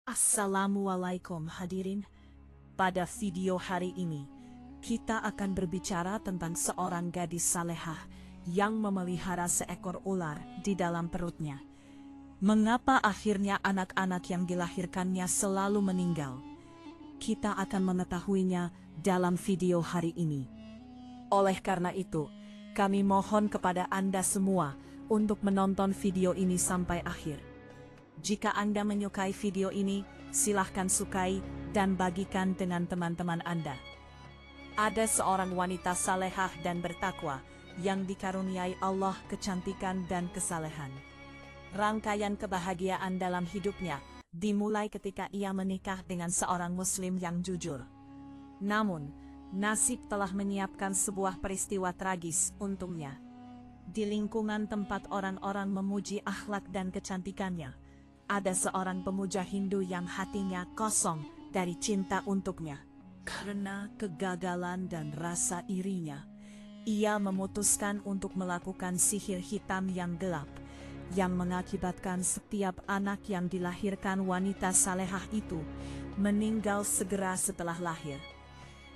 Assalamualaikum hadirin. Pada video hari ini, kita akan berbicara tentang seorang gadis salehah yang memelihara seekor ular di dalam perutnya. Mengapa akhirnya anak-anak yang dilahirkannya selalu meninggal? Kita akan mengetahuinya dalam video hari ini. Oleh karena itu, kami mohon kepada Anda semua untuk menonton video ini sampai akhir. Jika Anda menyukai video ini, silahkan sukai dan bagikan dengan teman-teman Anda. Ada seorang wanita salehah dan bertakwa yang dikaruniai Allah kecantikan dan kesalehan. Rangkaian kebahagiaan dalam hidupnya dimulai ketika ia menikah dengan seorang muslim yang jujur. Namun, nasib telah menyiapkan sebuah peristiwa tragis untungnya. Di lingkungan tempat orang-orang memuji akhlak dan kecantikannya, ada seorang pemuja Hindu yang hatinya kosong dari cinta untuknya. Karena kegagalan dan rasa irinya, ia memutuskan untuk melakukan sihir hitam yang gelap, yang mengakibatkan setiap anak yang dilahirkan wanita salehah itu meninggal segera setelah lahir.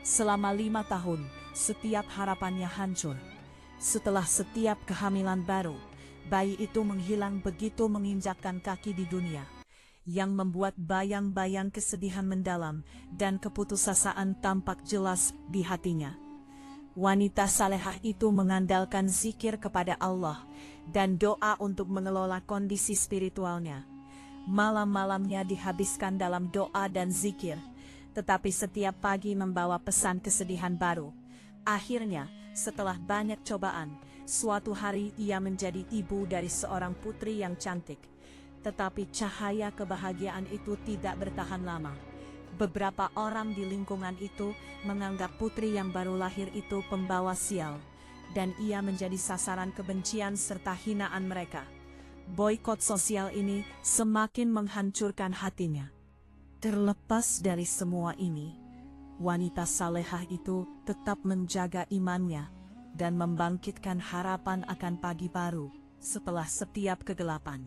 Selama 5 tahun, setiap harapannya hancur. Setelah setiap kehamilan baru, bayi itu menghilang begitu menginjakkan kaki di dunia, yang membuat bayang-bayang kesedihan mendalam dan keputusasaan tampak jelas di hatinya. Wanita salehah itu mengandalkan zikir kepada Allah dan doa untuk mengelola kondisi spiritualnya. Malam-malamnya dihabiskan dalam doa dan zikir, tetapi setiap pagi membawa pesan kesedihan baru. Akhirnya, setelah banyak cobaan, suatu hari ia menjadi ibu dari seorang putri yang cantik. Tetapi cahaya kebahagiaan itu tidak bertahan lama. Beberapa orang di lingkungan itu menganggap putri yang baru lahir itu pembawa sial, dan ia menjadi sasaran kebencian serta hinaan mereka. Boikot sosial ini semakin menghancurkan hatinya. Terlepas dari semua ini, wanita salehah itu tetap menjaga imannya dan membangkitkan harapan akan pagi baru setelah setiap kegelapan.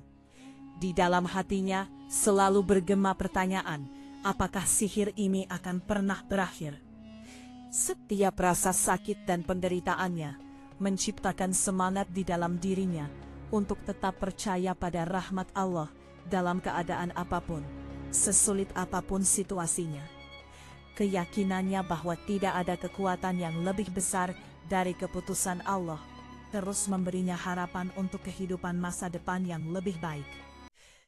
Di dalam hatinya selalu bergema pertanyaan, apakah sihir ini akan pernah berakhir? Setiap rasa sakit dan penderitaannya menciptakan semangat di dalam dirinya untuk tetap percaya pada rahmat Allah dalam keadaan apapun, sesulit apapun situasinya. Keyakinannya bahwa tidak ada kekuatan yang lebih besar dari keputusan Allah terus memberinya harapan untuk kehidupan masa depan yang lebih baik.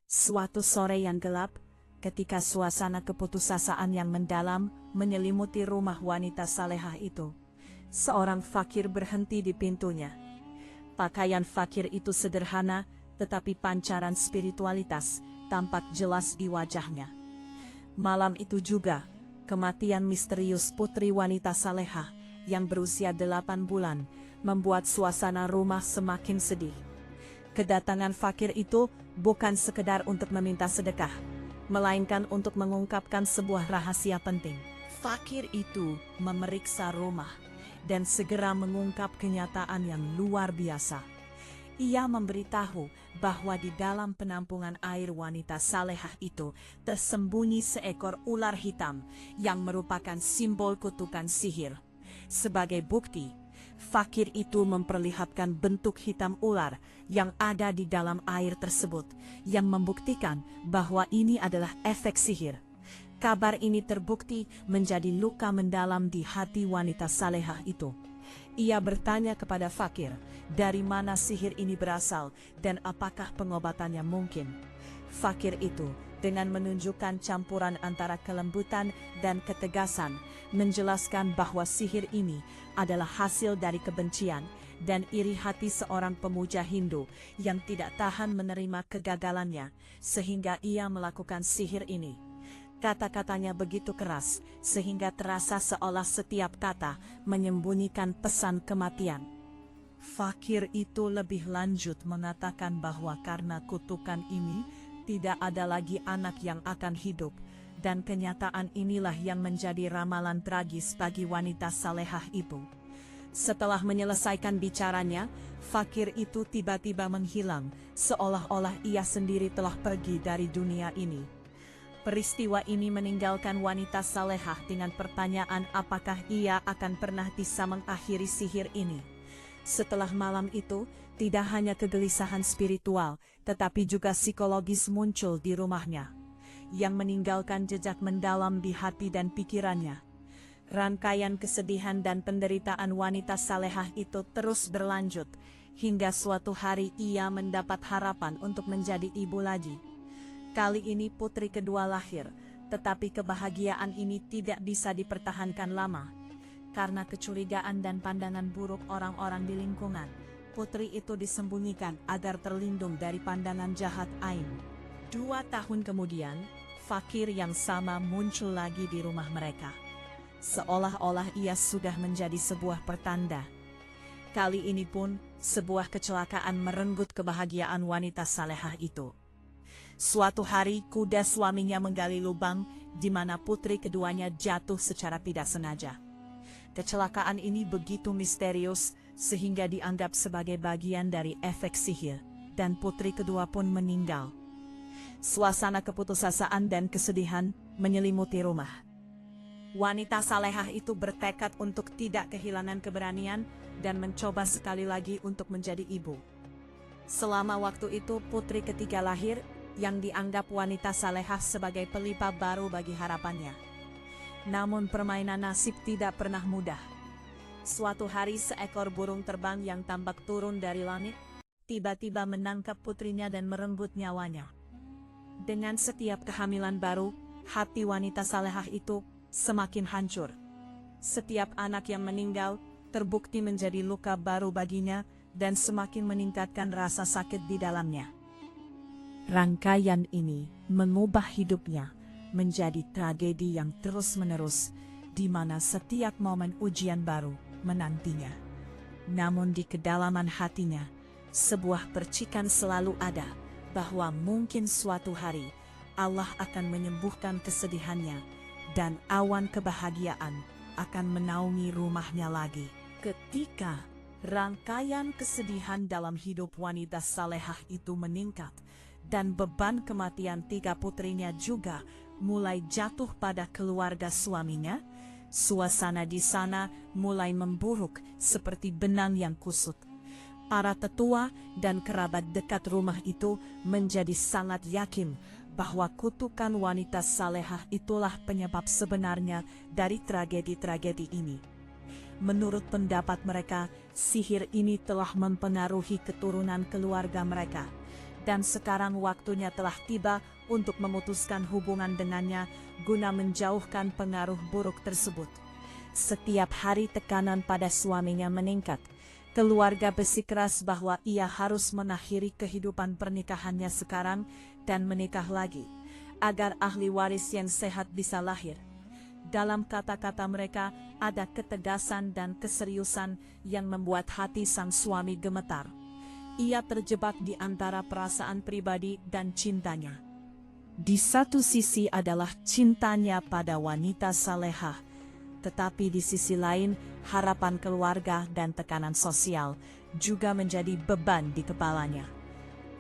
Suatu sore yang gelap, ketika suasana keputusasaan yang mendalam menyelimuti rumah wanita salehah itu, seorang fakir berhenti di pintunya. Pakaian fakir itu sederhana, tetapi pancaran spiritualitas tampak jelas di wajahnya. Malam itu juga, kematian misterius putri wanita salehah yang berusia 8 bulan membuat suasana rumah semakin sedih. Kedatangan fakir itu bukan sekedar untuk meminta sedekah, melainkan untuk mengungkapkan sebuah rahasia penting. Fakir itu memeriksa rumah dan segera mengungkap kenyataan yang luar biasa. Ia memberitahu bahwa di dalam penampungan air wanita salehah itu tersembunyi seekor ular hitam yang merupakan simbol kutukan sihir. Sebagai bukti, fakir itu memperlihatkan bentuk hitam ular yang ada di dalam air tersebut, yang membuktikan bahwa ini adalah efek sihir. Kabar ini terbukti menjadi luka mendalam di hati wanita salehah itu. Ia bertanya kepada fakir, dari mana sihir ini berasal dan apakah pengobatannya mungkin. Fakir itu, dengan menunjukkan campuran antara kelembutan dan ketegasan, menjelaskan bahwa sihir ini adalah hasil dari kebencian dan iri hati seorang pemuja Hindu yang tidak tahan menerima kegagalannya, sehingga ia melakukan sihir ini. Kata-katanya begitu keras, sehingga terasa seolah setiap kata menyembunyikan pesan kematian. Fakir itu lebih lanjut mengatakan bahwa karena kutukan ini, tidak ada lagi anak yang akan hidup, dan kenyataan inilah yang menjadi ramalan tragis bagi wanita salehah itu. Setelah menyelesaikan bicaranya, fakir itu tiba-tiba menghilang, seolah-olah ia sendiri telah pergi dari dunia ini. Peristiwa ini meninggalkan wanita salehah dengan pertanyaan apakah ia akan pernah bisa mengakhiri sihir ini. Setelah malam itu, tidak hanya kegelisahan spiritual, tetapi juga psikologis muncul di rumahnya, yang meninggalkan jejak mendalam di hati dan pikirannya. Rangkaian kesedihan dan penderitaan wanita salehah itu terus berlanjut, hingga suatu hari ia mendapat harapan untuk menjadi ibu lagi. Kali ini putri kedua lahir, tetapi kebahagiaan ini tidak bisa dipertahankan lama. Karena kecurigaan dan pandangan buruk orang-orang di lingkungan, putri itu disembunyikan agar terlindung dari pandangan jahat Ain. 2 tahun kemudian, fakir yang sama muncul lagi di rumah mereka. Seolah-olah ia sudah menjadi sebuah pertanda. Kali ini pun, sebuah kecelakaan merenggut kebahagiaan wanita salehah itu. Suatu hari kuda suaminya menggali lubang di mana putri keduanya jatuh secara tidak sengaja. Kecelakaan ini begitu misterius sehingga dianggap sebagai bagian dari efek sihir dan putri kedua pun meninggal. Suasana keputusasaan dan kesedihan menyelimuti rumah. Wanita salehah itu bertekad untuk tidak kehilangan keberanian dan mencoba sekali lagi untuk menjadi ibu. Selama waktu itu putri ketiga lahir yang dianggap wanita salehah sebagai pelipah baru bagi harapannya. Namun permainan nasib tidak pernah mudah. Suatu hari seekor burung terbang yang tampak turun dari langit, tiba-tiba menangkap putrinya dan merenggut nyawanya. Dengan setiap kehamilan baru, hati wanita salehah itu semakin hancur. Setiap anak yang meninggal terbukti menjadi luka baru baginya dan semakin meningkatkan rasa sakit di dalamnya. Rangkaian ini mengubah hidupnya menjadi tragedi yang terus-menerus, di mana setiap momen ujian baru menantinya. Namun di kedalaman hatinya, sebuah percikan selalu ada bahwa mungkin suatu hari Allah akan menyembuhkan kesedihannya dan awan kebahagiaan akan menaungi rumahnya lagi. Ketika rangkaian kesedihan dalam hidup wanita salehah itu meningkat, dan beban kematian 3 putrinya juga mulai jatuh pada keluarga suaminya, suasana di sana mulai memburuk seperti benang yang kusut. Para tetua dan kerabat dekat rumah itu menjadi sangat yakin bahwa kutukan wanita salehah itulah penyebab sebenarnya dari tragedi-tragedi ini. Menurut pendapat mereka, sihir ini telah mempengaruhi keturunan keluarga mereka. Dan sekarang waktunya telah tiba untuk memutuskan hubungan dengannya guna menjauhkan pengaruh buruk tersebut. Setiap hari tekanan pada suaminya meningkat. Keluarga bersikeras bahwa ia harus mengakhiri kehidupan pernikahannya sekarang dan menikah lagi, agar ahli waris yang sehat bisa lahir. Dalam kata-kata mereka ada ketegasan dan keseriusan yang membuat hati sang suami gemetar. Ia terjebak di antara perasaan pribadi dan cintanya. Di satu sisi adalah cintanya pada wanita salehah, tetapi di sisi lain harapan keluarga dan tekanan sosial juga menjadi beban di kepalanya.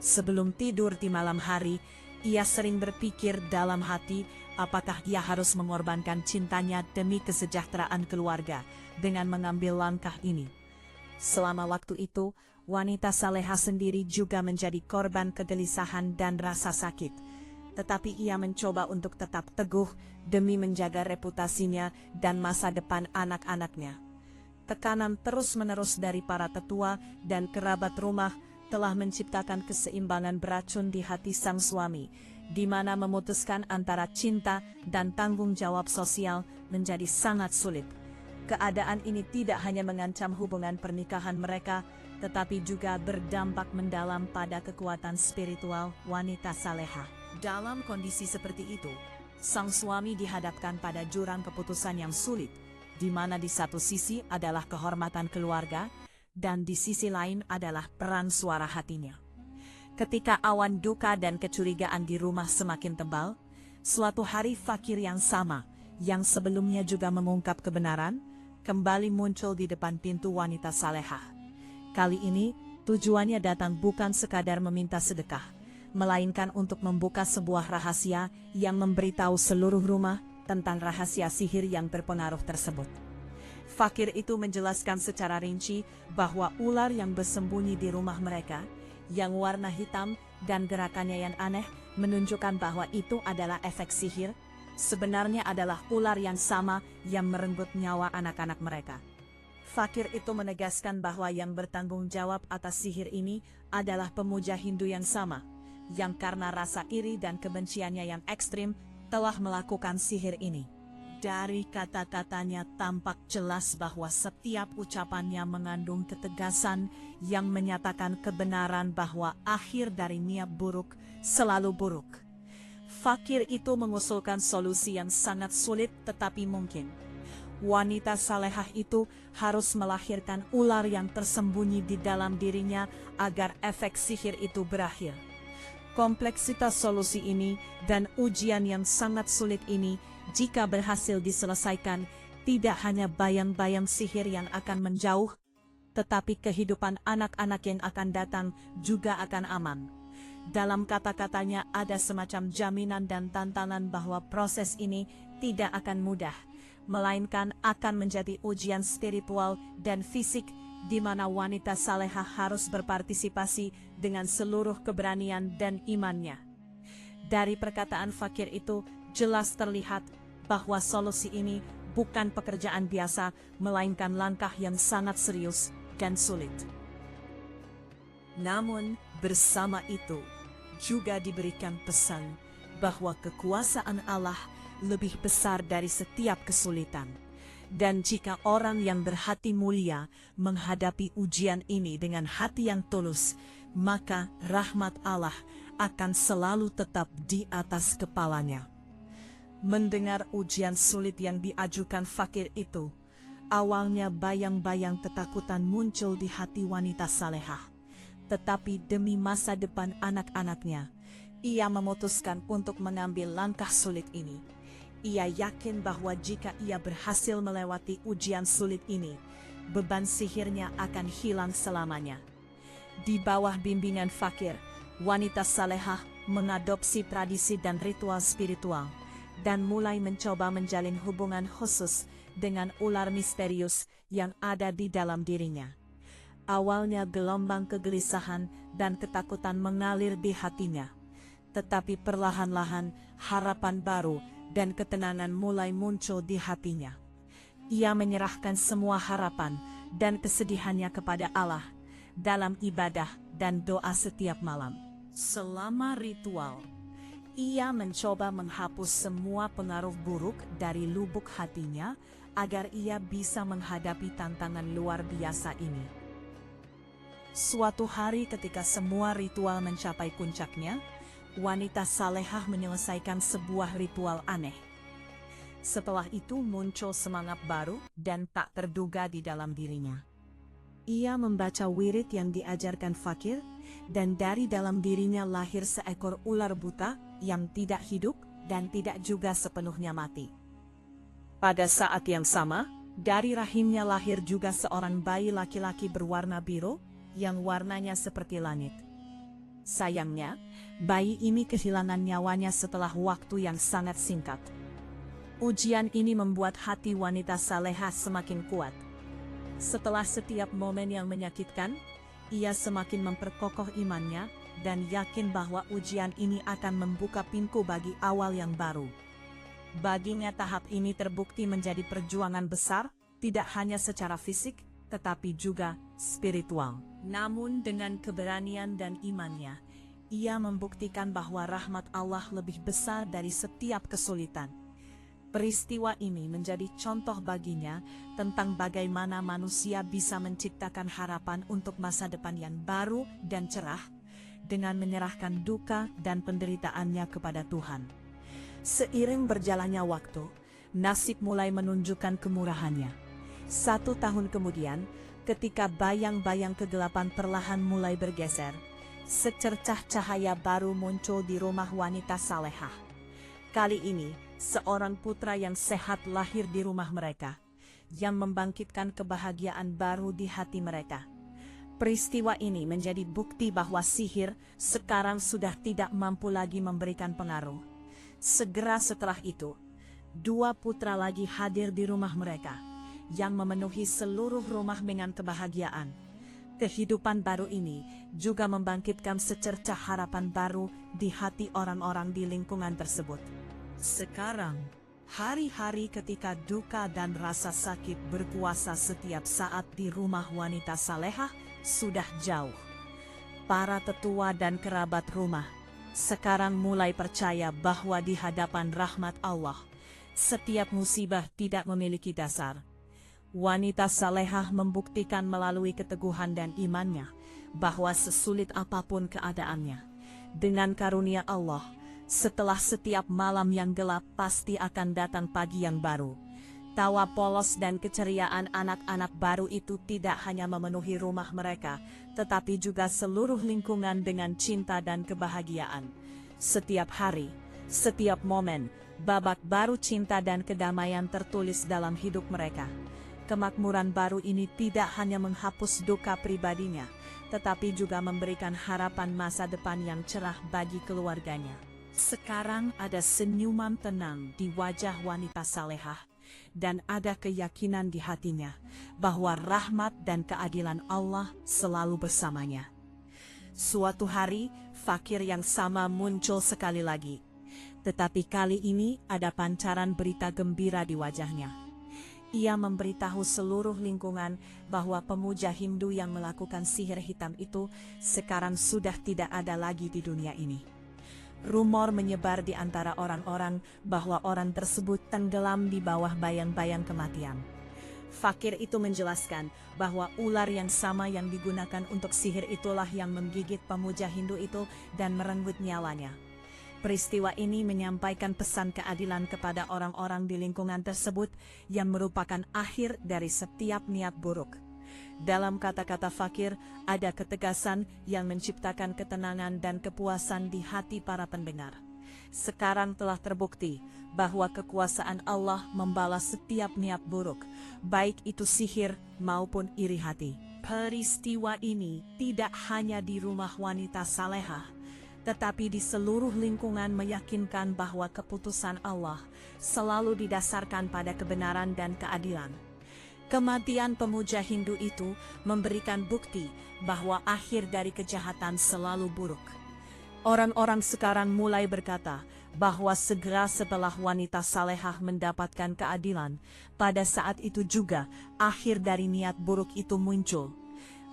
Sebelum tidur di malam hari, ia sering berpikir dalam hati apakah ia harus mengorbankan cintanya demi kesejahteraan keluarga dengan mengambil langkah ini. Selama waktu itu, wanita salehah sendiri juga menjadi korban kegelisahan dan rasa sakit. Tetapi ia mencoba untuk tetap teguh demi menjaga reputasinya dan masa depan anak-anaknya. Tekanan terus-menerus dari para tetua dan kerabat rumah telah menciptakan keseimbangan beracun di hati sang suami, di mana memutuskan antara cinta dan tanggung jawab sosial menjadi sangat sulit. Keadaan ini tidak hanya mengancam hubungan pernikahan mereka, tetapi juga berdampak mendalam pada kekuatan spiritual wanita salehah. Dalam kondisi seperti itu, sang suami dihadapkan pada jurang keputusan yang sulit, di mana di satu sisi adalah kehormatan keluarga, dan di sisi lain adalah peran suara hatinya. Ketika awan duka dan kecurigaan di rumah semakin tebal, suatu hari fakir yang sama, yang sebelumnya juga mengungkap kebenaran, kembali muncul di depan pintu wanita salehah. Kali ini, tujuannya datang bukan sekadar meminta sedekah, melainkan untuk membuka sebuah rahasia yang memberitahu seluruh rumah tentang rahasia sihir yang berpengaruh tersebut. Fakir itu menjelaskan secara rinci bahwa ular yang bersembunyi di rumah mereka, yang warna hitam dan gerakannya yang aneh, menunjukkan bahwa itu adalah efek sihir, sebenarnya adalah ular yang sama yang merenggut nyawa anak-anak mereka. Fakir itu menegaskan bahwa yang bertanggung jawab atas sihir ini adalah pemuja Hindu yang sama, yang karena rasa iri dan kebenciannya yang ekstrim telah melakukan sihir ini. Dari kata-katanya tampak jelas bahwa setiap ucapannya mengandung ketegasan yang menyatakan kebenaran bahwa akhir dari niat buruk selalu buruk. Fakir itu mengusulkan solusi yang sangat sulit tetapi mungkin. Wanita salehah itu harus melahirkan ular yang tersembunyi di dalam dirinya agar efek sihir itu berakhir. Kompleksitas solusi ini dan ujian yang sangat sulit ini, jika berhasil diselesaikan, tidak hanya bayang-bayang sihir yang akan menjauh, tetapi kehidupan anak-anak yang akan datang juga akan aman. Dalam kata-katanya ada semacam jaminan dan tantangan bahwa proses ini tidak akan mudah, melainkan akan menjadi ujian spiritual dan fisik di mana wanita salehah harus berpartisipasi dengan seluruh keberanian dan imannya. Dari perkataan fakir itu jelas terlihat bahwa solusi ini bukan pekerjaan biasa, melainkan langkah yang sangat serius dan sulit. Namun, bersama itu juga diberikan pesan bahwa kekuasaan Allah lebih besar dari setiap kesulitan. Dan jika orang yang berhati mulia menghadapi ujian ini dengan hati yang tulus, maka rahmat Allah akan selalu tetap di atas kepalanya. Mendengar ujian sulit yang diajukan fakir itu, awalnya bayang-bayang ketakutan muncul di hati wanita salehah. Tetapi demi masa depan anak-anaknya, ia memutuskan untuk mengambil langkah sulit ini. Ia yakin bahwa jika ia berhasil melewati ujian sulit ini, beban sihirnya akan hilang selamanya. Di bawah bimbingan fakir, wanita salehah mengadopsi tradisi dan ritual spiritual, dan mulai mencoba menjalin hubungan khusus dengan ular misterius yang ada di dalam dirinya. Awalnya gelombang kegelisahan dan ketakutan mengalir di hatinya, tetapi perlahan-lahan harapan baru dan ketenangan mulai muncul di hatinya. Ia menyerahkan semua harapan dan kesedihannya kepada Allah dalam ibadah dan doa setiap malam. Selama ritual, ia mencoba menghapus semua pengaruh buruk dari lubuk hatinya agar ia bisa menghadapi tantangan luar biasa ini. Suatu hari ketika semua ritual mencapai puncaknya, wanita salehah menyelesaikan sebuah ritual aneh. Setelah itu muncul semangat baru dan tak terduga di dalam dirinya. Ia membaca wirid yang diajarkan fakir, dan dari dalam dirinya lahir seekor ular buta yang tidak hidup dan tidak juga sepenuhnya mati. Pada saat yang sama, dari rahimnya lahir juga seorang bayi laki-laki berwarna biru, yang warnanya seperti langit. Sayangnya, bayi ini kehilangan nyawanya setelah waktu yang sangat singkat. Ujian ini membuat hati wanita salehah semakin kuat. Setelah setiap momen yang menyakitkan, ia semakin memperkokoh imannya dan yakin bahwa ujian ini akan membuka pintu bagi awal yang baru. Baginya tahap ini terbukti menjadi perjuangan besar, tidak hanya secara fisik, tetapi juga spiritual. Namun dengan keberanian dan imannya, ia membuktikan bahwa rahmat Allah lebih besar dari setiap kesulitan. Peristiwa ini menjadi contoh baginya tentang bagaimana manusia bisa menciptakan harapan untuk masa depan yang baru dan cerah dengan menyerahkan duka dan penderitaannya kepada Tuhan. Seiring berjalannya waktu, nasib mulai menunjukkan kemurahannya. 1 tahun kemudian, ketika bayang-bayang kegelapan perlahan mulai bergeser, secercah cahaya baru muncul di rumah wanita salehah. Kali ini, seorang putra yang sehat lahir di rumah mereka, yang membangkitkan kebahagiaan baru di hati mereka. Peristiwa ini menjadi bukti bahwa sihir sekarang sudah tidak mampu lagi memberikan pengaruh. Segera setelah itu, dua putra lagi hadir di rumah mereka, yang memenuhi seluruh rumah dengan kebahagiaan. Kehidupan baru ini juga membangkitkan secercah harapan baru di hati orang-orang di lingkungan tersebut. Sekarang, hari-hari ketika duka dan rasa sakit berkuasa setiap saat di rumah wanita salehah sudah jauh. Para tetua dan kerabat rumah sekarang mulai percaya bahwa di hadapan rahmat Allah, setiap musibah tidak memiliki dasar. Wanita salehah membuktikan melalui keteguhan dan imannya bahwa sesulit apapun keadaannya, dengan karunia Allah, setelah setiap malam yang gelap pasti akan datang pagi yang baru. Tawa polos dan keceriaan anak-anak baru itu tidak hanya memenuhi rumah mereka, tetapi juga seluruh lingkungan dengan cinta dan kebahagiaan. Setiap hari, setiap momen, babak baru cinta dan kedamaian tertulis dalam hidup mereka. Kemakmuran baru ini tidak hanya menghapus duka pribadinya, tetapi juga memberikan harapan masa depan yang cerah bagi keluarganya. Sekarang ada senyuman tenang di wajah wanita salehah, dan ada keyakinan di hatinya bahwa rahmat dan keadilan Allah selalu bersamanya. Suatu hari, fakir yang sama muncul sekali lagi, tetapi kali ini ada pancaran berita gembira di wajahnya. Ia memberitahu seluruh lingkungan bahwa pemuja Hindu yang melakukan sihir hitam itu sekarang sudah tidak ada lagi di dunia ini. Rumor menyebar di antara orang-orang bahwa orang tersebut tenggelam di bawah bayang-bayang kematian. Fakir itu menjelaskan bahwa ular yang sama yang digunakan untuk sihir itulah yang menggigit pemuja Hindu itu dan merenggut nyawanya. Peristiwa ini menyampaikan pesan keadilan kepada orang-orang di lingkungan tersebut yang merupakan akhir dari setiap niat buruk. Dalam kata-kata fakir, ada ketegasan yang menciptakan ketenangan dan kepuasan di hati para pendengar. Sekarang telah terbukti bahwa kekuasaan Allah membalas setiap niat buruk, baik itu sihir maupun iri hati. Peristiwa ini tidak hanya di rumah wanita salehah, tetapi di seluruh lingkungan meyakinkan bahwa keputusan Allah selalu didasarkan pada kebenaran dan keadilan. Kematian pemuja Hindu itu memberikan bukti bahwa akhir dari kejahatan selalu buruk. Orang-orang sekarang mulai berkata bahwa segera setelah wanita salehah mendapatkan keadilan, pada saat itu juga akhir dari niat buruk itu muncul.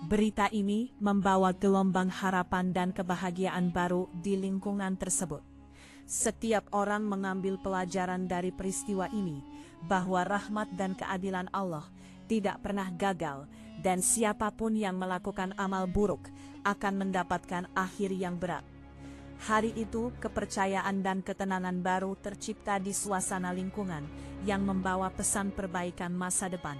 Berita ini membawa gelombang harapan dan kebahagiaan baru di lingkungan tersebut. Setiap orang mengambil pelajaran dari peristiwa ini, bahwa rahmat dan keadilan Allah tidak pernah gagal, dan siapapun yang melakukan amal buruk akan mendapatkan akhir yang berat. Hari itu, kepercayaan dan ketenangan baru tercipta di suasana lingkungan yang membawa pesan perbaikan masa depan.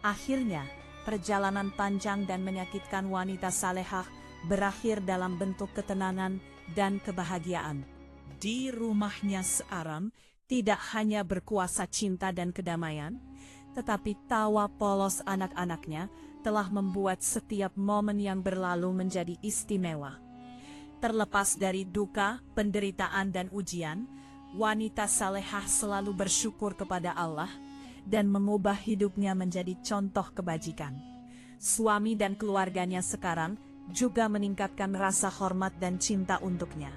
Akhirnya, perjalanan panjang dan menyakitkan wanita salehah berakhir dalam bentuk ketenangan dan kebahagiaan. Di rumahnya searam tidak hanya berkuasa cinta dan kedamaian, tetapi tawa polos anak-anaknya telah membuat setiap momen yang berlalu menjadi istimewa. Terlepas dari duka, penderitaan dan ujian, wanita salehah selalu bersyukur kepada Allah dan mengubah hidupnya menjadi contoh kebajikan. Suami dan keluarganya sekarang juga meningkatkan rasa hormat dan cinta untuknya.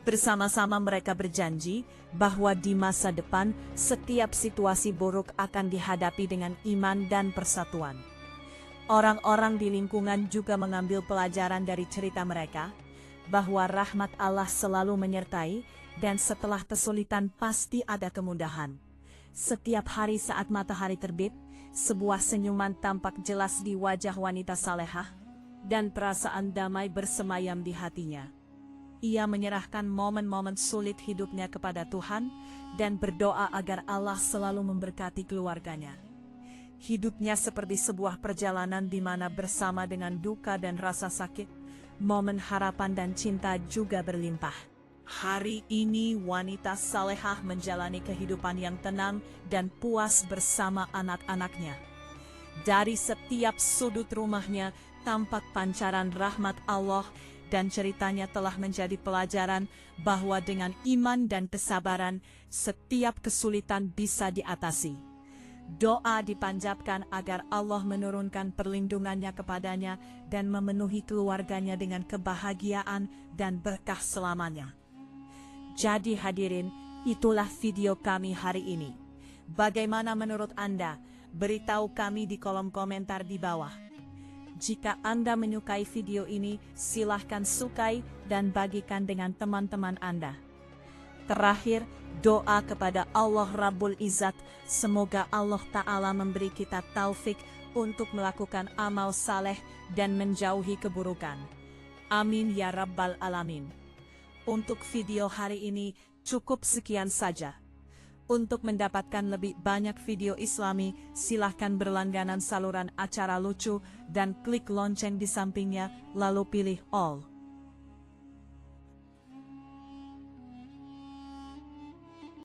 Bersama-sama mereka berjanji bahwa di masa depan setiap situasi buruk akan dihadapi dengan iman dan persatuan. Orang-orang di lingkungan juga mengambil pelajaran dari cerita mereka, bahwa rahmat Allah selalu menyertai dan setelah kesulitan pasti ada kemudahan. Setiap hari saat matahari terbit, sebuah senyuman tampak jelas di wajah wanita salehah, dan perasaan damai bersemayam di hatinya. Ia menyerahkan momen-momen sulit hidupnya kepada Tuhan, dan berdoa agar Allah selalu memberkati keluarganya. Hidupnya seperti sebuah perjalanan di mana bersama dengan duka dan rasa sakit, momen harapan dan cinta juga berlimpah. Hari ini wanita salehah menjalani kehidupan yang tenang dan puas bersama anak-anaknya. Dari setiap sudut rumahnya tampak pancaran rahmat Allah dan ceritanya telah menjadi pelajaran bahwa dengan iman dan kesabaran, setiap kesulitan bisa diatasi. Doa dipanjatkan agar Allah menurunkan perlindungannya kepadanya dan memenuhi keluarganya dengan kebahagiaan dan berkah selamanya. Jadi hadirin, itulah video kami hari ini. Bagaimana menurut Anda? Beritahu kami di kolom komentar di bawah. Jika Anda menyukai video ini, silahkan sukai dan bagikan dengan teman-teman Anda. Terakhir, doa kepada Allah Rabbul Izzat, semoga Allah Ta'ala memberi kita taufik untuk melakukan amal saleh dan menjauhi keburukan. Amin ya Rabbal Alamin. Untuk video hari ini, cukup sekian saja. Untuk mendapatkan lebih banyak video Islami, silahkan berlangganan saluran acara lucu dan klik lonceng di sampingnya, lalu pilih all.